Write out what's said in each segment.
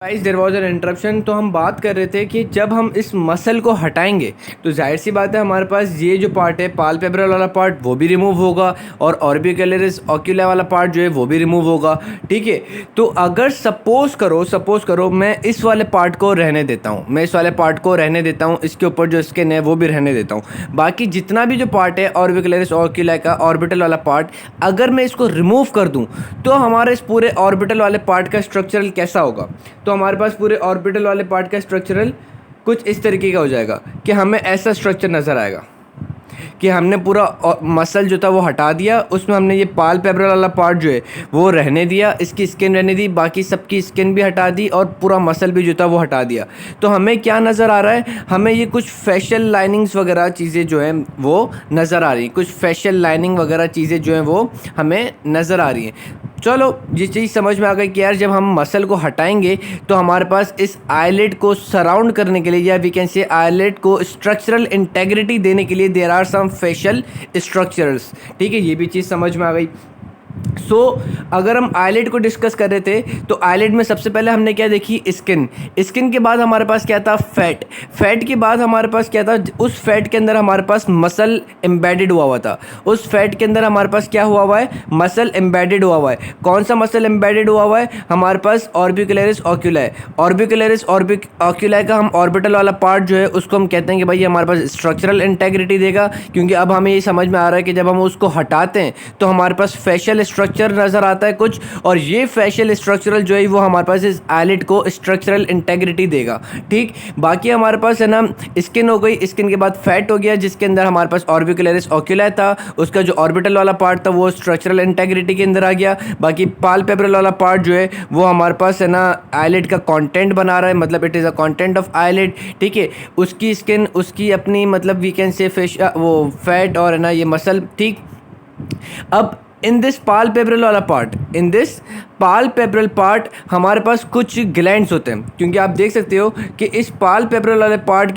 Guys there was an interruption. तो हम बात कर रहे थे कि जब हम इस मसल को हटाएंगे तो जाहिर सी बात है हमारे पास ये जो पार्ट है पाल्पेब्रल वाला पार्ट वो भी रिमूव होगा और ऑर्बिक्युलरिस ओक्यूला वाला पार्ट जो है वो भी रिमूव होगा। ठीक है, तो अगर सपोज करो मैं इस वाले पार्ट को रहने देता हूँ, इसके ऊपर जो स्किन है वो भी रहने देता हूँ, बाकी जितना भी जो पार्ट है ऑर्बिक्युलरिस ओक्यूला का ऑर्बिटल वाला पार्ट अगर मैं इसको रिमूव कर दूँ तो हमारे इस पूरे ऑर्बिटल वाले पार्ट का स्ट्रक्चरल कैसा होगा। तो हमारे पास पूरे ऑर्बिटल वाले पार्ट का स्ट्रक्चरल कुछ इस तरीके का हो जाएगा कि हमें ऐसा स्ट्रक्चर नज़र आएगा कि हमने पूरा मसल जो था वो हटा दिया, उसमें हमने ये पाल्पेब्रल वाला पार्ट जो है वो रहने दिया, इसकी स्किन रहने दी, बाकी सबकी स्किन भी हटा दी और पूरा मसल भी जो था वो हटा दिया। तो हमें क्या नज़र आ रहा है, हमें ये कुछ फेशियल लाइनिंग्स वगैरह चीज़ें जो हैं वो नज़र आ रही हैं, कुछ फेशियल लाइनिंग वगैरह चीज़ें जो हैं वो हमें नज़र आ रही हैं। चलो ये चीज़ समझ में आ गई कि यार जब हम मसल को हटाएंगे तो हमारे पास इस आईलिड को सराउंड करने के लिए या वी कैन से आईलिड को स्ट्रक्चरल इंटेग्रिटी देने के लिए there are some facial structures. ठीक है, ये भी चीज़ समझ में आ गई। अगर हम आईलिड को डिस्कस कर रहे थे तो आईलिड में सबसे पहले हमने क्या देखी, स्किन के बाद हमारे पास क्या था, फैट के बाद हमारे पास क्या था, उस फैट के अंदर हमारे पास मसल एम्बेडेड हुआ था, उस फैट के अंदर हमारे पास क्या हुआ है, मसल एम्बेडेड हुआ है। कौन सा मसल एम्बेडेड हुआ है, हमारे पास ऑर्बिक्युलरिस ओक्यूला है। ऑर्बिक्युलरिस ओक्यूला का हम ऑर्बिटल वाला पार्ट जो है उसको हम कहते हैं कि भाई हमारे पास स्ट्रक्चरल इंटेग्रिटी देगा, क्योंकि अब हमें ये समझ में आ रहा है कि जब हम उसको हटाते हैं तो हमारे पास फेशियल स्ट्रक्चर नज़र आता है कुछ, और ये फेशियल स्ट्रक्चरल जो है वो हमारे पास इस आईलिड को स्ट्रक्चरल इंटेग्रिटी देगा। ठीक, बाकी हमारे पास है ना स्किन हो गई, स्किन के बाद फैट हो गया जिसके अंदर हमारे पास ऑर्बिक्युलरिस ओक्यूला था, उसका जो ऑर्बिटल वाला पार्ट था वो स्ट्रक्चरल इंटेग्रिटी के अंदर आ गया। बाकी पाल्पेब्रल वाला पार्ट जो है वो हमारे पास है ना आईलिड का कंटेंट बना रहा है, मतलब it is a content of eyelid. ठीक है, उसकी स्किन, उसकी अपनी मतलब वी कैन से वो फैट और है ना ये मसल। ठीक, अब इन दिस पाल्पेब्रल पार्ट हमारे पास कुछ ग्लैंड्स होते हैं, क्योंकि आप देख सकते हो कि इस पाल्पेब्रल वाले पार्ट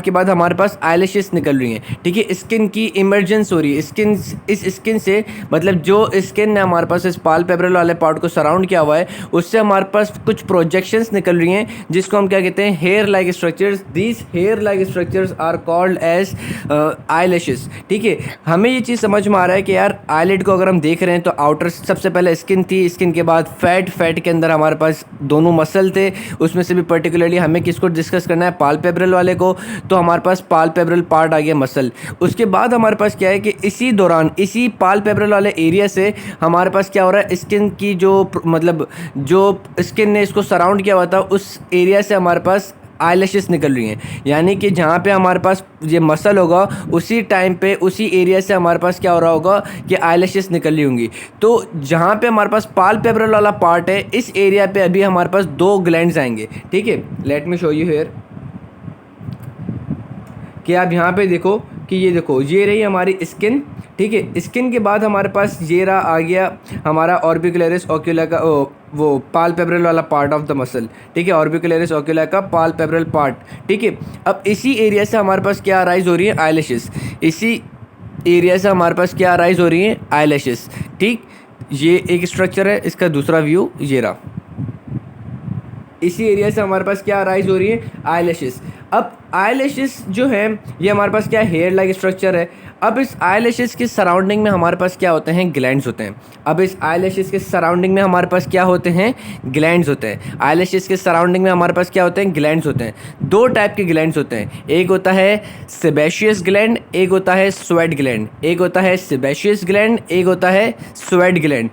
के बाद हमारे पास आईलैशेस निकल रही हैं। ठीक है, स्किन की इमर्जेंस हो रही है, इस स्किन से मतलब जो स्किन ने हमारे पास इस पाल्पेब्रल वाले पार्ट को सराउंड किया हुआ है उससे हमारे पास कुछ प्रोजेक्शंस निकल रही हैं जिसको हम क्या कहते हैं, hair like structures. These hair like structures are called as eyelashes. ठीक है, हमें ये चीज़ समझ में आ रहा है कि यार आईलिड को अगर हम देख रहे हैं तो आउटर सबसे पहले स्किन थी, स्किन के बाद फैट के अंदर हमारे पास दोनों मसल थे, उसमें से भी पर्टिकुलरली हमें किसको डिस्कस करना है, पाल्पेब्रल वाले को। तो हमारे पास पाल्पेब्रल पार्ट आ गया मसल। उसके बाद हमारे पास क्या है कि इसी दौरान इसी पाल्पेब्रल वाले एरिया से हमारे पास क्या हो रहा है, स्किन की जो मतलब जो स्किन ने इसको सराउंड किया हुआ था उस एरिया से हमारे पास आईलैशेस निकल रही हैं, यानी कि जहाँ पे हमारे पास ये मसल होगा उसी टाइम पे उसी एरिया से हमारे पास क्या हो रहा होगा कि आईलैशेस निकल रही होंगी। तो जहाँ पे हमारे पास पाल्पेब्रल वाला पार्ट है इस एरिया पे अभी हमारे पास दो ग्लैंड्स आएंगे। ठीक है, let me show you here कि आप यहाँ पे देखो कि ये देखो ये रही हमारी स्किन। ठीक है, स्किन के बाद हमारे पास ये रहा आ गया हमारा ऑर्बिक्युलरिस ओक्यूला का वो पाल्पेब्रल वाला पार्ट ऑफ द मसल। ठीक है, ऑर्बिक्युलरिस ओक्यूला का पाल्पेब्रल पार्ट। ठीक है, अब इसी एरिया से हमारे पास क्या राइज हो रही है, आईलैशेस। इसी एरिया से हमारे पास क्या राइज हो रही है, आईलैशेस। ठीक, ये एक स्ट्रक्चर है, इसका दूसरा व्यू ये रहा। इसी एरिया से हमारे पास क्या राइज हो रही है, आईलैशेस। अब आईलैशेस जो है ये हमारे पास क्या हेयर लाइक स्ट्रक्चर है। अब इस आईलैशेस के सराउंडिंग में हमारे पास क्या होते हैं, ग्लैंड्स होते हैं। अब इस आईलैशेस के सराउंडिंग में हमारे पास क्या होते हैं, ग्लैंड्स होते हैं। आईलैशेस के सराउंडिंग में हमारे पास क्या होते हैं, ग्लैंड्स होते हैं। दो टाइप के ग्लैंड्स होते हैं, एक होता है सेबेशियस ग्लैंड, एक होता है स्वेट ग्लैंड। एक होता है सेबेशियस ग्लैंड, एक होता है स्वेट ग्लैंड।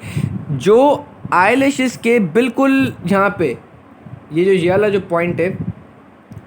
जो आईलैशेस के बिल्कुल यहाँ पे ये वाला जो पॉइंट है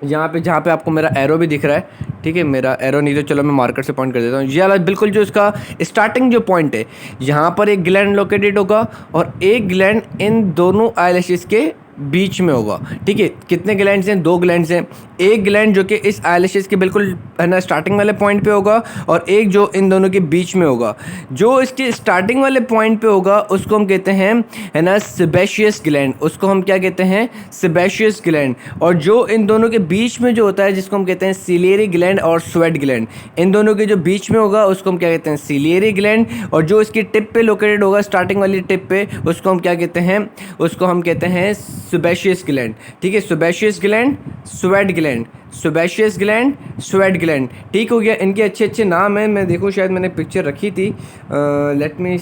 यहाँ पे, जहाँ पे आपको मेरा एरो भी दिख रहा है। ठीक है, मेरा एरो नहीं तो चलो मैं मार्कर से पॉइंट कर देता हूँ। ये वाला बिल्कुल जो इसका स्टार्टिंग जो पॉइंट है यहाँ पर एक ग्लैंड लोकेटेड होगा और एक ग्लैंड इन दोनों आईलैशेस के बीच में होगा। ठीक है, कितने ग्लैंड्स हैं? 2 ग्लैंड्स हैं। एक ग्लैंड जो कि इस आईलैशेस के बिल्कुल है ना स्टार्टिंग वाले पॉइंट पे होगा, और एक जो इन दोनों के बीच में होगा। जो इसके स्टार्टिंग वाले पॉइंट पे होगा उसको हम कहते हैं है ना सेबेशियस ग्लैंड, उसको हम क्या कहते हैं? Sebaceous gland. और जो इन दोनों के बीच में जो होता है जिसको हम कहते हैं सिलियरी ग्लैंड और स्वेट ग्लैंड, इन दोनों के जो बीच में होगा उसको हम क्या कहते हैं? Ciliary gland. और जो इसकी टिप पे लोकेटेड होगा, स्टार्टिंग वाली टिप पे, उसको हम क्या कहते हैं? उसको हम कहते हैं सेबेशियस ग्लैंड। ठीक है, sebaceous gland, sweat gland, sebaceous gland, sweat gland. ठीक हो गया। इनके अच्छे अच्छे नाम हैं, मैं देखूँ शायद मैंने पिक्चर रखी थी, let me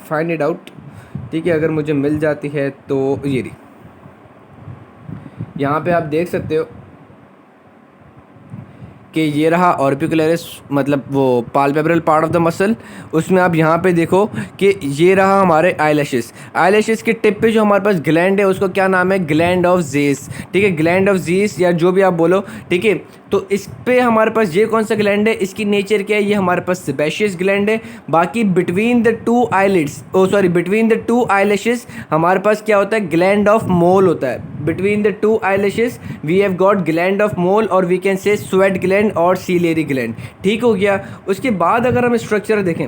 find it out. ठीक है, अगर मुझे मिल जाती है तो ये रही, यहाँ पे आप देख सकते हो कि ये रहा ऑर्बिकुलरिस, मतलब वो palpebral part of the muscle. उसमें आप यहाँ पे देखो कि ये रहा हमारे आईलैशेस। आईलैशेस के टिप पे जो हमारे पास ग्लैंड है उसको क्या नाम है? Gland of Zeis. ठीक है, ग्लैंड ऑफ ज़ेस या जो भी आप बोलो। ठीक है, तो इस पे हमारे पास ये कौन सा ग्लैंड है? इसकी नेचर क्या है? ये हमारे पास सेबेशियस ग्लैंड है। बाकी between the two eyelids, oh sorry, between the two eyelashes हमारे पास क्या होता है? ग्लैंड ऑफ मोल होता है। Between the two eyelashes we have got gland of Moll, और we can say sweat gland और सीलेरी ग्लैंड। ठीक हो गया। उसके बाद अगर हम स्ट्रक्चर देखें,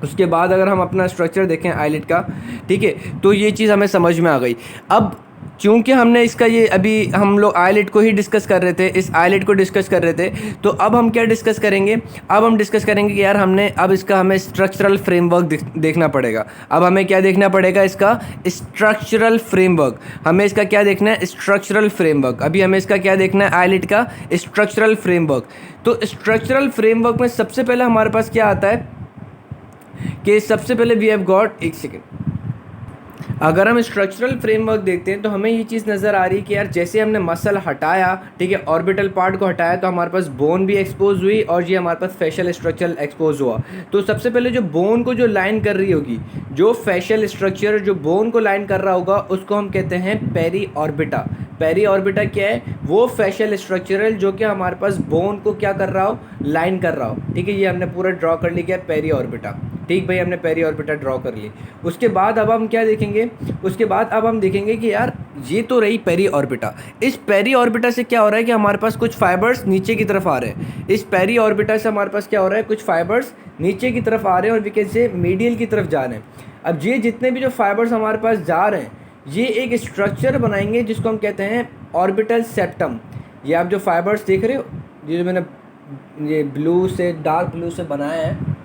उसके बाद अगर हम अपना स्ट्रक्चर देखें आईलिड का, ठीक है, तो ये चीज़ हमें समझ में आ गई। अब चूंकि हमने इसका ये अभी हम लोग आईलिड को ही डिस्कस कर रहे थे, इस आईलिड को डिस्कस कर रहे थे, तो अब हम क्या डिस्कस करेंगे? अब हम डिस्कस करेंगे कि यार हमने अब इसका हमें स्ट्रक्चरल फ्रेमवर्क देखना पड़ेगा। अब हमें क्या देखना पड़ेगा? इसका स्ट्रक्चरल फ्रेमवर्क। हमें इसका क्या देखना है? Structural framework. अभी हमें इसका क्या देखना है? आईलिड का स्ट्रक्चरल फ्रेमवर्क। तो स्ट्रक्चरल फ्रेमवर्क में सबसे पहले हमारे पास क्या आता है कि सबसे पहले वी हैव गॉट, एक सेकेंड, अगर हम स्ट्रक्चरल फ्रेमवर्क देखते हैं तो हमें ये चीज़ नज़र आ रही है कि यार जैसे हमने मसल हटाया, ठीक है, ऑर्बिटल पार्ट को हटाया, तो हमारे पास बोन भी एक्सपोज हुई और ये हमारे पास फेशियल स्ट्रक्चर एक्सपोज हुआ। तो सबसे पहले जो बोन को जो लाइन कर रही होगी, जो फेशियल स्ट्रक्चर जो बोन को लाइन कर रहा होगा, उसको हम कहते हैं पेरी ऑर्बिटा। पेरी ऑर्बिटा क्या है? वो फेशियल स्ट्रक्चरल जो कि हमारे पास बोन को क्या कर रहा हो? लाइन कर रहा हो। ठीक है, ये हमने पूरा ड्रॉ कर लिया पेरी ऑर्बिटा। ठीक भाई, हमने पेरी ऑर्बिटा ड्रॉ कर ली। उसके बाद अब हम क्या देखेंगे? उसके बाद अब हम देखेंगे कि यार ये तो रही पेरी ऑर्बिटा। इस पेरी ऑर्बिटा से क्या हो रहा है कि हमारे पास कुछ फाइबर्स नीचे की तरफ आ रहे हैं। इस पेरी ऑर्बिटा से हमारे पास क्या हो रहा है? कुछ फाइबर्स नीचे की तरफ आ रहे हैं और वी कैन से मीडियल की तरफ जा रहे हैं। अब ये जितने भी जो फाइबर्स हमारे पास जा रहे हैं, ये एक स्ट्रक्चर बनाएंगे जिसको हम कहते हैं ऑर्बिटल सेप्टम। ये आप जो फाइबर्स देख रहे हो, ये जो मैंने ये ब्लू से, डार्क ब्लू से बनाया है,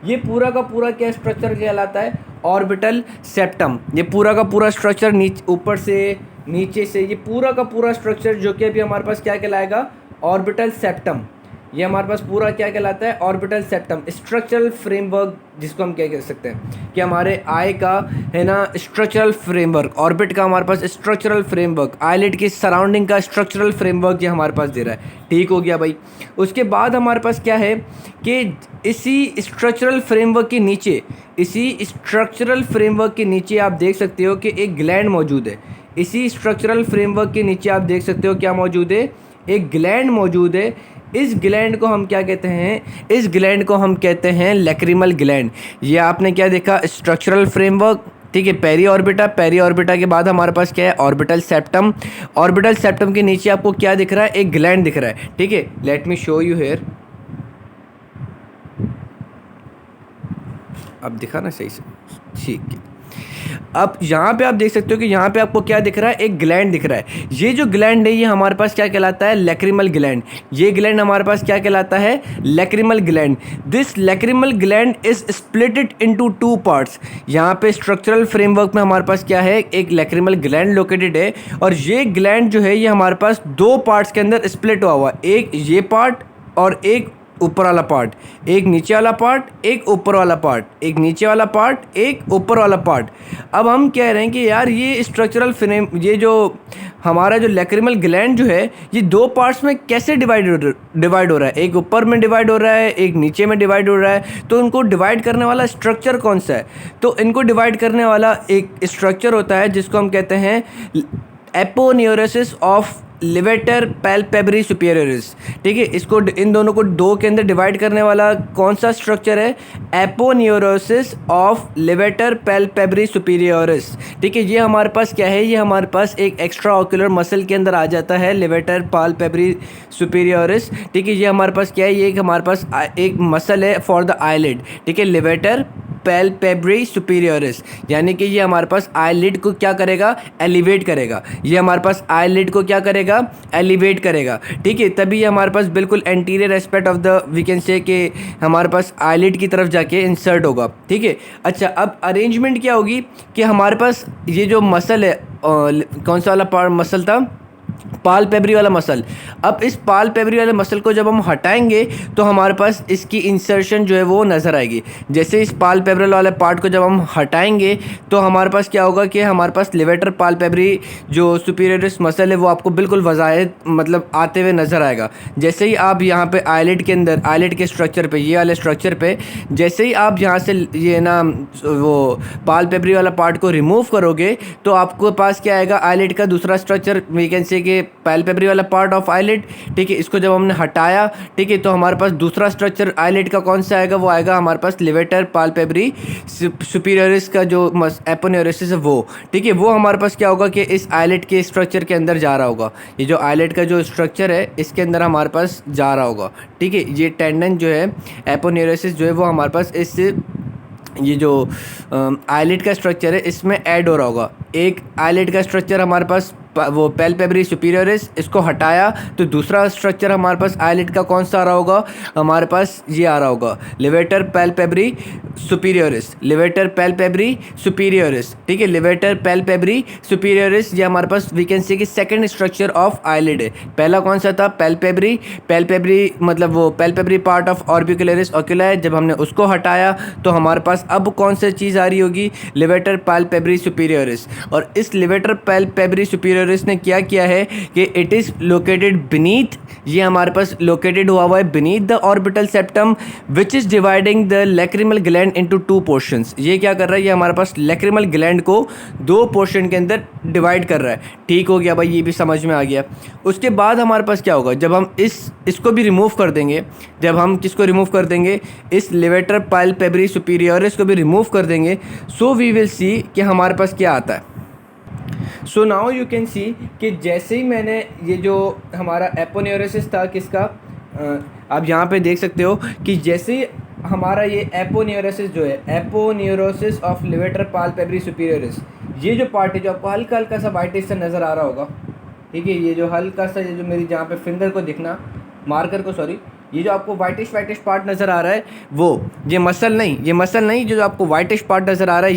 ये पूरा का पूरा क्या स्ट्रक्चर कहलाता है? Orbital septum. ये पूरा का पूरा स्ट्रक्चर नीचे, ऊपर से नीचे से, ये पूरा का पूरा स्ट्रक्चर जो कि अभी हमारे पास क्या कहलाएगा? Orbital septum. ये हमारे पास पूरा क्या कहलाता है? Orbital septum. स्ट्रक्चरल फ्रेमवर्क जिसको हम क्या कह सकते हैं कि हमारे आई का है ना स्ट्रक्चरल फ्रेमवर्क, ऑर्बिट का हमारे पास स्ट्रक्चरल फ्रेमवर्क, आईलिड की सराउंडिंग का स्ट्रक्चरल फ्रेमवर्क ये हमारे पास दे रहा है। ठीक हो गया भाई। उसके बाद हमारे पास क्या है कि इसी स्ट्रक्चरल फ्रेमवर्क के नीचे, इसी स्ट्रक्चरल फ्रेमवर्क के नीचे आप देख सकते हो कि एक ग्लैंड मौजूद है। इसी स्ट्रक्चरल फ्रेमवर्क के नीचे आप देख सकते हो क्या मौजूद है? एक ग्लैंड मौजूद है। इस ग्लैंड को हम क्या कहते हैं? इस ग्लैंड को हम कहते हैं लैक्रिमल ग्लैंड। ये आपने क्या देखा? स्ट्रक्चरल फ्रेमवर्क, ठीक है, पेरी ऑर्बिटा। पेरी ऑर्बिटा के बाद हमारे पास क्या है? Orbital septum. ऑर्बिटल सेप्टम के नीचे आपको क्या दिख रहा है? एक ग्लैंड दिख रहा है। ठीक है, let me show you here. अब दिखा ना सही से? ठीक है। अब यहाँ पे आप देख सकते हो कि यहाँ पे आपको क्या दिख रहा है? एक ग्लैंड दिख रहा है। ये जो ग्लैंड है ये हमारे पास क्या कहलाता है? Lacrimal gland. ये ग्लैंड हमारे पास क्या कहलाता है? Lacrimal gland. This lacrimal gland is splitted into 2 parts. यहाँ पे स्ट्रक्चरल फ्रेमवर्क में हमारे पास क्या है? एक लैक्रिमल ग्लैंड लोकेटेड है, और ये ग्लैंड जो है ये हमारे पास 2 पार्ट्स के अंदर स्प्लिट हुआ है। एक ये पार्ट और एक ऊपर वाला पार्ट। एक नीचे वाला पार्ट, एक ऊपर वाला पार्ट, एक नीचे वाला पार्ट, एक ऊपर वाला पार्ट। अब हम कह रहे हैं कि यार ये स्ट्रक्चरल फ्रेम, ये जो हमारा जो लैक्रिमल ग्लैंड जो है ये 2 पार्ट्स में कैसे डिवाइड हो रहा है? एक ऊपर में डिवाइड हो रहा है, एक नीचे में डिवाइड हो रहा है। तो इनको डिवाइड करने वाला स्ट्रक्चर कौन सा है? तो इनको डिवाइड करने वाला एक स्ट्रक्चर होता है जिसको हम कहते हैं aponeurosis of levator palpebrae superioris. ठीक है, इसको इन दोनों को दो के अंदर डिवाइड करने वाला कौन सा स्ट्रक्चर है? Aponeurosis of levator palpebrae superioris. ठीक है, ये हमारे पास क्या है? ये हमारे पास एक एक्स्ट्रा ऑक्यूलर मसल के अंदर आ जाता है, लिवेटर पैल्पेब्री सुपीरियरिस। ठीक है, ये हमारे पास क्या है? ये एक हमारे पास एक मसल है फॉर द आईलिड। ठीक है, लिवेटर पैल्पेब्री सुपीरियरिस, यानी कि ये हमारे पास आईलिड को क्या करेगा? एलिवेट करेगा। ये हमारे पास आईलिड को क्या करेगा? एलिवेट करेगा। ठीक है, तभी ये हमारे पास बिल्कुल anterior aspect of the we can say कि हमारे पास आईलिड की तरफ जाके इंसर्ट होगा। ठीक है, अच्छा अब अरेंजमेंट क्या होगी कि हमारे पास ये जो मसल है, कौन सा वाला पार्ट मसल था? पाल्पेब्री वाला मसल। अब इस पाल्पेब्री वाले मसल को जब हम हटाएंगे तो हमारे पास इसकी इंसर्शन जो है वो नज़र आएगी। जैसे इस पाल्पेब्रल वाले पार्ट को जब हम हटाएंगे तो हमारे पास क्या होगा कि हमारे पास लिवेटर पाल्पेब्री जो सुपीरियरिस मसल है वो आपको बिल्कुल वज़ाहिद मतलब आते हुए नज़र आएगा। जैसे ही आप यहाँ पे आईलिड के अंदर, आईलिड के स्ट्रक्चर पे, ये वाले स्ट्रक्चर पे जैसे ही आप यहाँ से ये ना वो पाल्पेब्री वाला पार्ट को रिमूव करोगे तो आपको पास क्या आएगा? आईलिड का दूसरा स्ट्रक्चर, वी कैन से कि पैल्पेब्री वाला पार्ट ऑफ आईलिड। ठीक है, इसको जब हमने हटाया, ठीक है, तो हमारे पास दूसरा स्ट्रक्चर आईलिड का कौन सा आएगा? वो आएगा हमारे पास लिवेटर पाल्पेब्री सुपीरियरिस का जो एपोन्यूरोसिस है वो। ठीक है, वो हमारे पास क्या होगा कि इस आईलिड के स्ट्रक्चर के अंदर जा रहा होगा। ये जो आईलिड का जो स्ट्रक्चर है इसके अंदर हमारे पास जा रहा होगा। ठीक है, ये टेंडन जो है, एपोन्यूरोसिस जो है वो हमारे पास इस ये जो आईलिड का स्ट्रक्चर है इसमें ऐड हो रहा होगा। एक आईलिड का स्ट्रक्चर हमारे पास वो पैल्पेब्री सुपीरियरिस, इसको हटाया तो दूसरा स्ट्रक्चर हमारे पास आईलिड का कौन सा आ रहा होगा? हमारे पास ये आ रहा होगा, levator palpebrae superioris. Levator palpebrae superioris. ठीक है, लिवेटर पैल्पेब्री सुपीरियरिस ये हमारे पास वी कैन सी कि सेकंड स्ट्रक्चर ऑफ आईलिड है। पहला कौन सा था? पैल्पेब्री। पैल्पेब्री मतलब वो पैल्पेब्री पार्ट ऑफ ऑर्बिकुलरिस ओक्यूलाई। जब हमने उसको हटाया तो हमारे पास अब कौन सी चीज़ आ रही होगी? Levator palpebrae superioris. और इस लिवेटर पैल्पेब्री सुपीरियरिस ने क्या किया है कि इट इज़ लोकेटेड बीनीथ, ये हमारे पास लोकेटेड हुआ है beneath the orbital septum which is dividing the lacrimal gland into two portions. ये क्या कर रहा है? ये हमारे पास लैक्रिमल ग्लैंड को दो पोर्शन के अंदर डिवाइड कर रहा है। ठीक हो गया भाई, ये भी समझ में आ गया। उसके बाद हमारे पास क्या होगा? जब हम इसको भी रिमूव कर देंगे, जब हम किसको रिमूव कर देंगे? इस लिवेटर पैल्पेब्री सुपीरियरिस को भी रिमूव कर देंगे, सो वी विल सी कि हमारे पास क्या आता है। So now you can see कि जैसे ही मैंने ये जो हमारा एपोन्यूरोसिस था किसका, आप यहाँ पे देख सकते हो कि जैसे ही हमारा ये एपोन्यूरोसिस जो है, aponeurosis of levator palpebrae superioris, ये जो पार्ट है जो आपको हल्का हल्का सा वाइटिश से नज़र आ रहा होगा। ठीक है, ये जो हल्का सा, ये जो मेरी जहाँ पे फिंगर को दिखना, मार्कर को सॉरी, ये जो आपको वाइटिश पार्ट नज़र आ रहा है वो, ये मसल नहीं, जो आपको वाइटिश पार्ट नज़र आ रहा है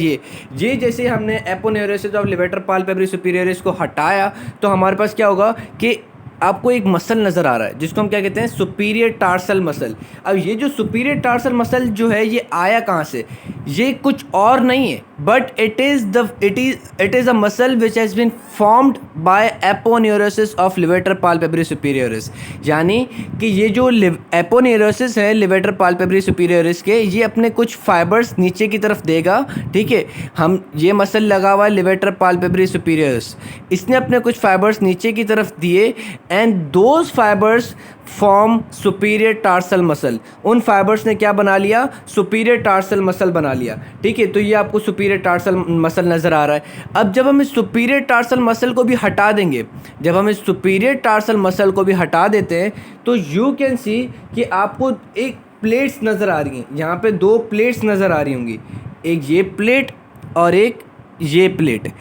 ये जैसे हमने aponeurosis of levator palpebrae superioris को हटाया तो हमारे पास क्या होगा कि आपको एक मसल नज़र आ रहा है जिसको हम क्या कहते हैं? Superior tarsal muscle. अब ये जो सुपीरियर टार्सल मसल जो है ये आया कहाँ से? ये कुछ और नहीं है but it is a muscle which has been formed by aponeurosis of levator palpebrae superioris. यानी कि ये जो एपोन्यूरोसिस है लिवेटर पैल्पेब्री सुपीरियरिस के, ये अपने कुछ फाइबर्स नीचे की तरफ देगा। ठीक है, हम ये मसल लगा हुआ है लिवेटर पैल्पेब्री सुपीरियरिस, इसने अपने कुछ फाइबर्स नीचे की तरफ दिए and those fibres form superior tarsal muscle. उन फाइबर्स ने क्या बना लिया? सुपीरियर टार्सल मसल बना लिया। ठीक है, तो ये आपको सुपीरियर टार्सल मसल नज़र आ रहा है। अब जब हम इस सुपीरियर टार्सल मसल को भी हटा देंगे, जब हम इस सुपीरियर टार्सल मसल को भी हटा देते हैं तो यू कैन सी कि आपको एक प्लेट्स नज़र आ रही हैं। यहाँ पे दो प्लेट्स नज़र आ रही होंगी, एक ये प्लेट और एक ये प्लेट।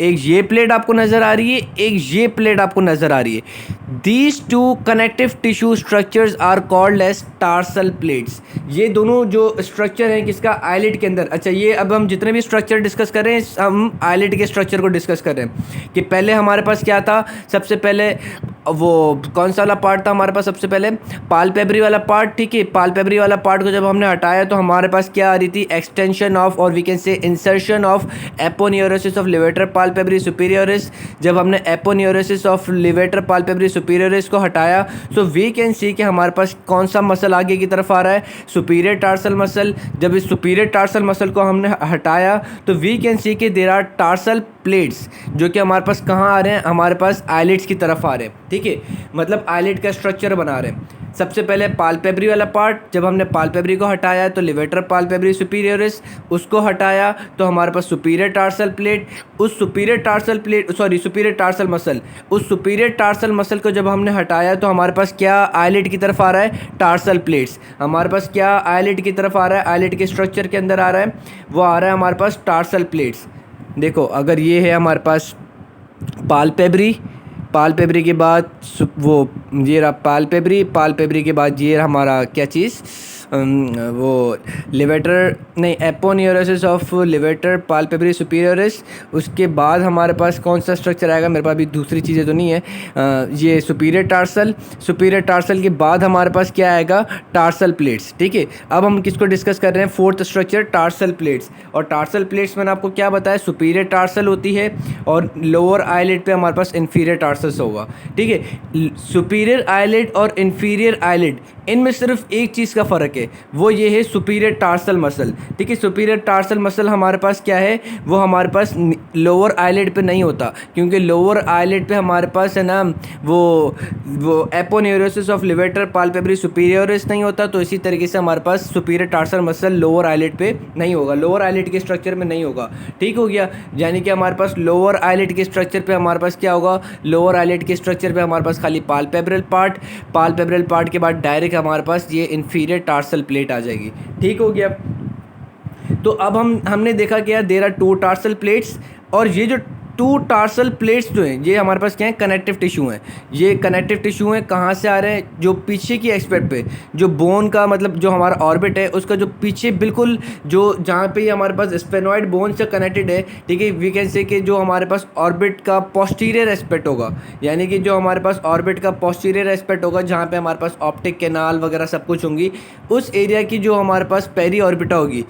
एक ये प्लेट आपको नज़र आ रही है, एक ये प्लेट आपको नज़र आ रही है। These two connective tissue structures are called as tarsal plates. ये दोनों जो स्ट्रक्चर हैं किसका? आईलिड के अंदर। अच्छा, ये अब हम जितने भी स्ट्रक्चर डिस्कस कर रहे हैं हम आईलिड के स्ट्रक्चर को डिस्कस कर रहे हैं कि पहले हमारे पास क्या था? सबसे पहले वो कौन सा वाला पार्ट था हमारे पास? सबसे पहले पाल्पेब्री वाला पार्ट। ठीक है, पाल्पेब्री वाला पार्ट को जब हमने हटाया तो हमारे पास क्या आ रही थी? एक्सटेंशन ऑफ और we can say insertion of aponeurosis of levator palpebrae superioris, जब हमने aponeurosis of levator palpebrae superioris को हटाया, सो वी कैन सी कि हमारे पास कौन सा मसल आगे की तरफ आ रहा है, सुपीरियर टार्सल मसल। जब इस सुपीरियर टार्सल मसल को हमने हटाया तो वी कैन सी कि देयर आर टार्सल प्लेट्स, जो कि हमारे पास कहाँ आ रहे हैं, हमारे पास आईलिड्स की तरफ आ रहे हैं। ठीक है, मतलब आईलिड का स्ट्रक्चर बना रहे हैं। सबसे पहले पाल्पेब्री वाला पार्ट, जब हमने पाल्पेब्री को हटाया तो लिवेटर पाल्पेब्री सुपीरियरिस, उसको हटाया तो हमारे पास सुपीरियर टार्सल प्लेट, उस superior tarsal plate superior tarsal muscle, उस सुपीरियर टार्सल मसल को जब हमने हटाया तो हमारे पास क्या आईलिड की तरफ आ रहा है, टार्सल प्लेट्स। हमारे पास क्या आईलिड की तरफ आ रहा है, आईलिड के स्ट्रक्चर के अंदर आ रहा है, वो आ रहा है हमारे पास टार्सल प्लेट्स। देखो, अगर ये है हमारे पास पाल्पेब्री, पाल्पेब्री के बाद वो ये रहा पाल्पेब्री, पाल्पेब्री के बाद ये हमारा क्या चीज़, वो लिवेटर नहीं, aponeurosis of levator palpebrae superioris. उसके बाद हमारे पास कौन सा स्ट्रक्चर आएगा, मेरे पास अभी दूसरी चीज़ें तो नहीं है, ये सुपीरियर टार्सल, सुपीरियर टार्सल के बाद हमारे पास क्या आएगा, टार्सल प्लेट्स। ठीक है, अब हम किसको डिस्कस कर रहे हैं, फोर्थ स्ट्रक्चर टार्सल प्लेट्स। और टार्सल प्लेट्स मैंने आपको क्या बताया, सुपीरियर टार्सल होती है और लोअर आईलिड पे हमारे पास इन्फीरियर टार्सल्स होगा। ठीक है, सुपीरियर आईलिड और इन्फीरियर आईलिड, इनमें सिर्फ एक चीज़ का फ़र्क है, वो ये है सुपीरियर टार्सल मसल। ठीक है, सुपीरियर टार्सल मसल हमारे पास क्या है, वो हमारे पास लोअर आईलिड पे नहीं होता, क्योंकि लोअर आईलिड पे हमारे पास है ना वो aponeurosis of levator palpebrae superioris नहीं होता, तो इसी तरीके से हमारे पास superior tarsal muscle lower eyelid पे नहीं होगा, लोअर आईलिड के स्ट्रक्चर में नहीं होगा। ठीक हो गया, यानी कि हमारे पास लोअर आईलिड के स्ट्रक्चर पे हमारे पास क्या होगा, लोअर आईलिड के स्ट्रक्चर पे हमारे पास खाली पाल्पेब्रल पार्ट, पाल्पेब्रल पार्ट के बाद डायरेक्ट हमारे पास ये इन्फीरियर टार्सल प्लेट आ जाएगी। ठीक हो गया, तो अब हमने देखा कि यार there are two tarsal plates, और ये जो टू टार्सल प्लेट्स जो हैं ये हमारे पास क्या है, कनेक्टिव टिश्यू हैं। ये कनेक्टिव टिश्यू हैं, कहाँ से आ रहे हैं, जो पीछे की एक्सपेक्ट पे, जो बोन का मतलब जो हमारा ऑर्बिट है उसका जो पीछे बिल्कुल जो जहाँ पे ये हमारे पास स्पेनॉइड बोन से कनेक्टेड है। ठीक है, वी कैन से कि जो हमारे पास ऑर्बिट का पोस्टीरियर एस्पेक्ट होगा, यानी कि जो हमारे पास ऑर्बिट का पोस्टीरियर एस्पेक्ट होगा, जहाँ पे हमारे पास ऑप्टिक कैनाल वगैरह सब कुछ होंगी, उस एरिया की जो हमारे पास पेरी ऑर्बिटा होगी,